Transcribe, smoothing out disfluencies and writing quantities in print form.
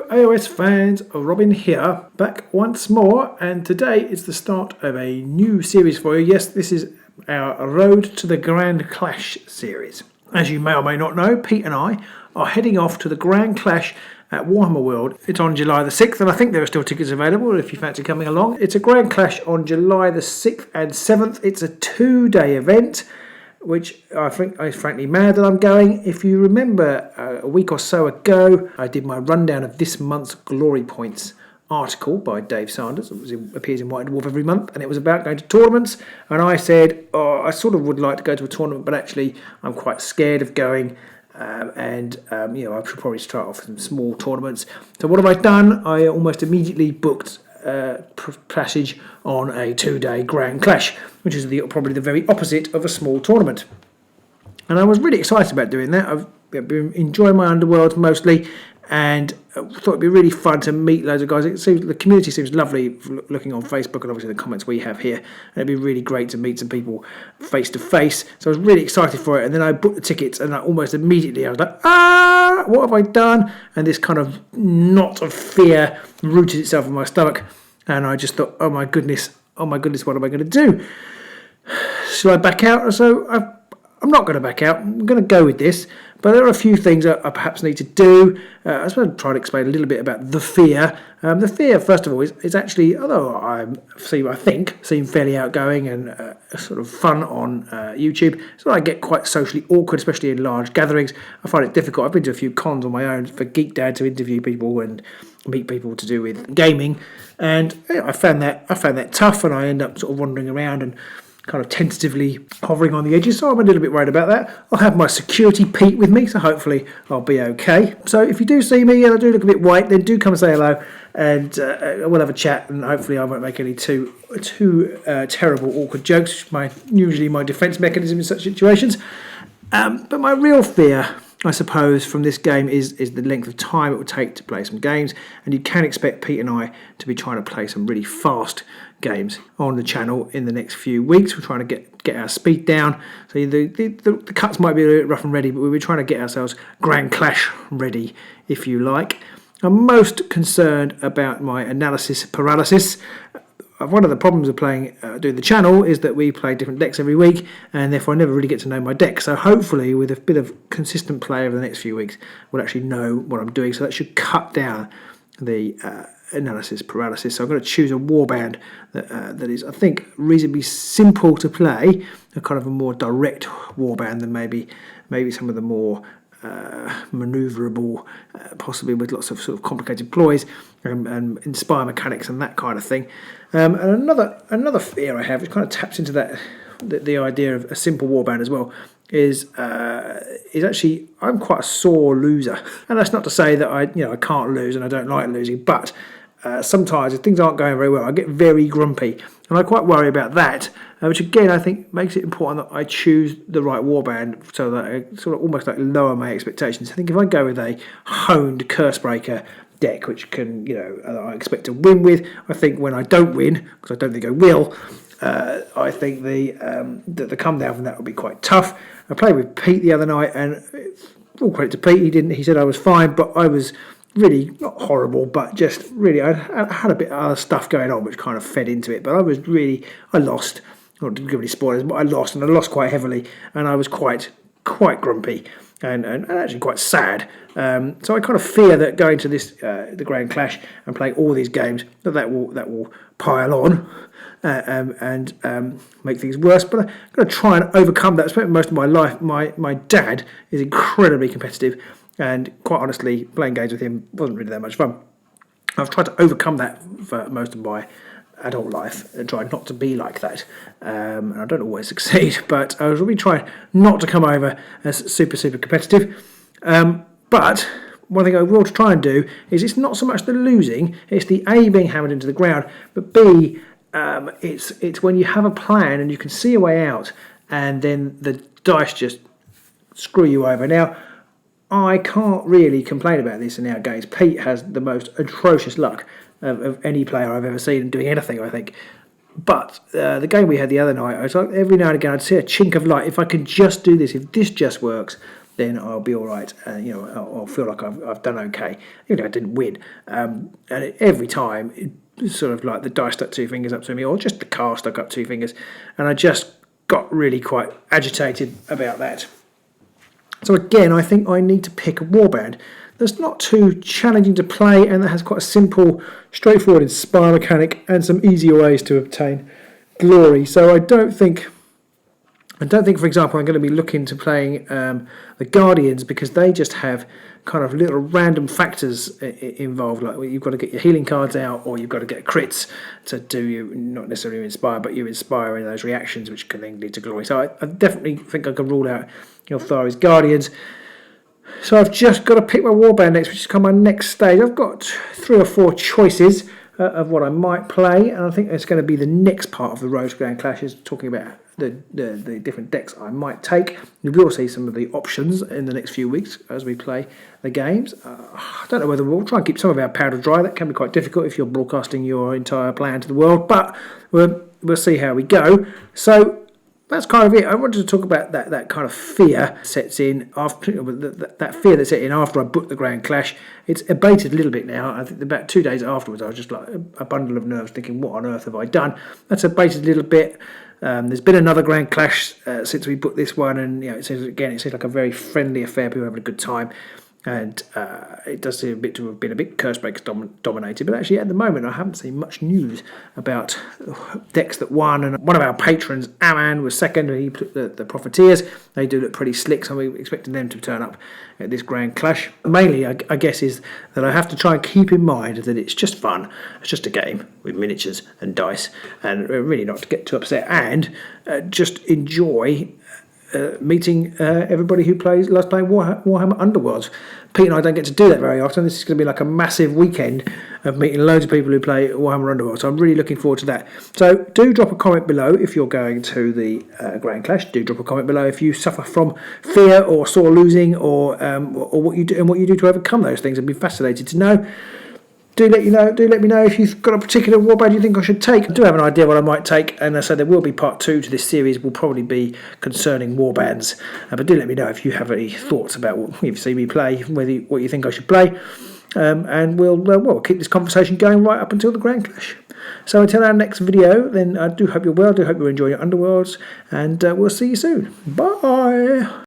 Hello AOS fans, Robin here, back once more, and today is the start of a new series for you. Yes, this is our Road to the Grand Clash series. As you may or may not know, Pete and I are heading off to the Grand Clash at Warhammer World. It's on July the 6th, and I think there are still tickets available if you fancy coming along. It's a Grand Clash on July the 6th and 7th. It's a 2-day event, which I think is frankly mad that I'm going. If you remember a week or so ago, I did my rundown of this month's Glory Points article by Dave Sanders. It appears in White Dwarf every month, and it was about going to tournaments. And I said, I sort of would like to go to a tournament, but actually I'm quite scared of going. I should probably start off with some small tournaments. So what have I done? I almost immediately booked passage on a 2-day Grand Clash, which is probably the very opposite of a small tournament. And I was really excited about doing that. I've been enjoying my Underworlds mostly, and I thought it'd be really fun to meet loads of guys. The community seems lovely looking on Facebook, and obviously the comments we have here. And it'd be really great to meet some people face to face. So I was really excited for it, and then I booked the tickets, and almost immediately I was like, what have I done? And this kind of knot of fear rooted itself in my stomach, and I just thought, oh my goodness, what am I going to do? Should I back out? So I'm not going to back out. I'm going to go with this. But there are a few things that I perhaps need to do. I was going to try to explain a little bit about the fear. The fear, first of all, is actually, although I think seem fairly outgoing and sort of fun on YouTube, so I get quite socially awkward, especially in large gatherings. I find it difficult. I've been to a few cons on my own for Geek Dad to interview people and meet people to do with gaming, and I found that tough, and I end up sort of wandering around and kind of tentatively hovering on the edges, so I'm a little bit worried about that. I'll have my security Pete with me, so hopefully I'll be okay. So if you do see me and I do look a bit white, then do come and say hello, and we'll have a chat, and hopefully I won't make any too terrible, awkward jokes, usually my defence mechanism in such situations. But my real fear, I suppose, from this game is the length of time it will take to play some games, and you can expect Pete and I to be trying to play some really fast games on the channel in the next few weeks. We're trying to get our speed down, so the cuts might be a bit rough and ready, but we're trying to get ourselves Grand Clash ready, if you like. I'm most concerned about my analysis paralysis. One of the problems of doing the channel is that we play different decks every week, and therefore I never really get to know my deck. So hopefully with a bit of consistent play over the next few weeks, we'll actually know what I'm doing. So that should cut down the analysis paralysis. So I'm going to choose a warband that is, I think, reasonably simple to play, a kind of a more direct warband than maybe some of the more manoeuvrable, possibly with lots of sort of complicated ploys and inspire mechanics and that kind of thing. And another fear I have, which kind of taps into the idea of a simple warband as well, is actually I'm quite a sore loser, and that's not to say that I can't lose and I don't like losing, but sometimes if things aren't going very well, I get very grumpy, and I quite worry about that, which again I think makes it important that I choose the right warband so that I sort of almost like lower my expectations. I think if I go with a honed Cursebreaker deck, which can I expect to win with, I think when I don't win, because I don't think I will, I think the come down from that will be quite tough. I played with Pete the other night, and all credit to Pete, he said I was fine, but I was really not horrible, but just really I had a bit of other stuff going on which kind of fed into it. But I lost. I didn't give any spoilers, but I lost, and I lost quite heavily, and I was quite grumpy and actually quite sad. So I kind of fear that going to this the Grand Clash and playing all these games that will pile on and make things worse. But I'm going to try and overcome that. I spent most of my life. My dad is incredibly competitive, and quite honestly, playing games with him wasn't really that much fun. I've tried to overcome that for most of my adult life and try not to be like that, and I don't always succeed, but I was really trying not to come over as super competitive, but one thing I will try and do is it's not so much the losing, it's the A, being hammered into the ground, but B, it's when you have a plan and you can see a way out and then the dice just screw you over. Now I can't really complain about this in our games. Pete has the most atrocious luck of any player I've ever seen doing anything, I think. But the game we had the other night, I was like, every now and again I'd see a chink of light. If I could just do this, if this just works, then I'll be all right. You know, I'll feel like I've done okay, even though I didn't win. And every time, sort of like the dice stuck 2 fingers up to me, or just the car stuck up 2 fingers, and I just got really quite agitated about that. So again, I think I need to pick a warband that's not too challenging to play and that has quite a simple, straightforward inspire mechanic and some easier ways to obtain glory. So I don't think, for example, I'm going to be looking to playing the Guardians, because they just have kind of little random factors involved, like you've got to get your healing cards out, or you've got to get crits to do you, not necessarily inspire, but you inspire in those reactions, which can then lead to glory. So I definitely think I can rule out Ylthari's Guardians. So I've just got to pick my warband next, which is kind of my next stage. I've got 3 or 4 choices of what I might play, and I think it's going to be the next part of the Road to Grand Clash, is talking about the different decks I might take. You will see some of the options in the next few weeks as we play the games. I don't know whether we'll try and keep some of our powder dry. That can be quite difficult if you're broadcasting your entire plan to the world, but we'll see how we go. So that's kind of it. I wanted to talk about that kind of fear sets in after that fear that set in after I booked the Grand Clash. It's abated a little bit now. I think about 2 days afterwards, I was just like a bundle of nerves, thinking, "What on earth have I done?" That's abated a little bit. There's been another Grand Clash since we booked this one, and it seems like a very friendly affair. People are having a good time. And it does seem to have been a bit Curse Breakers dominated, but actually at the moment I haven't seen much news about decks that won. And one of our patrons, Aman, was second, and he put the Profiteers. They do look pretty slick, so we're expecting them to turn up at this Grand Clash. Mainly, I guess, is that I have to try and keep in mind that it's just fun. It's just a game with miniatures and dice, and really not to get too upset, and just enjoy meeting everybody who loves playing Warhammer Underworlds. Pete and I don't get to do that very often. This is going to be like a massive weekend of meeting loads of people who play Warhammer Underworlds. So I'm really looking forward to that. So do drop a comment below if you're going to the Grand Clash. Do drop a comment below if you suffer from fear or sore losing, or what you do and what you do to overcome those things. I'd be fascinated to know. Do let me know if you've got a particular warband you think I should take. I do have an idea what I might take, and so there will be part 2 to this series. Will probably be concerning warbands, but do let me know if you have any thoughts about what you've seen me play, what you think I should play, and we'll keep this conversation going right up until the Grand Clash. So until our next video, then I do hope you're well. Do hope you're enjoying your Underworlds, and we'll see you soon. Bye.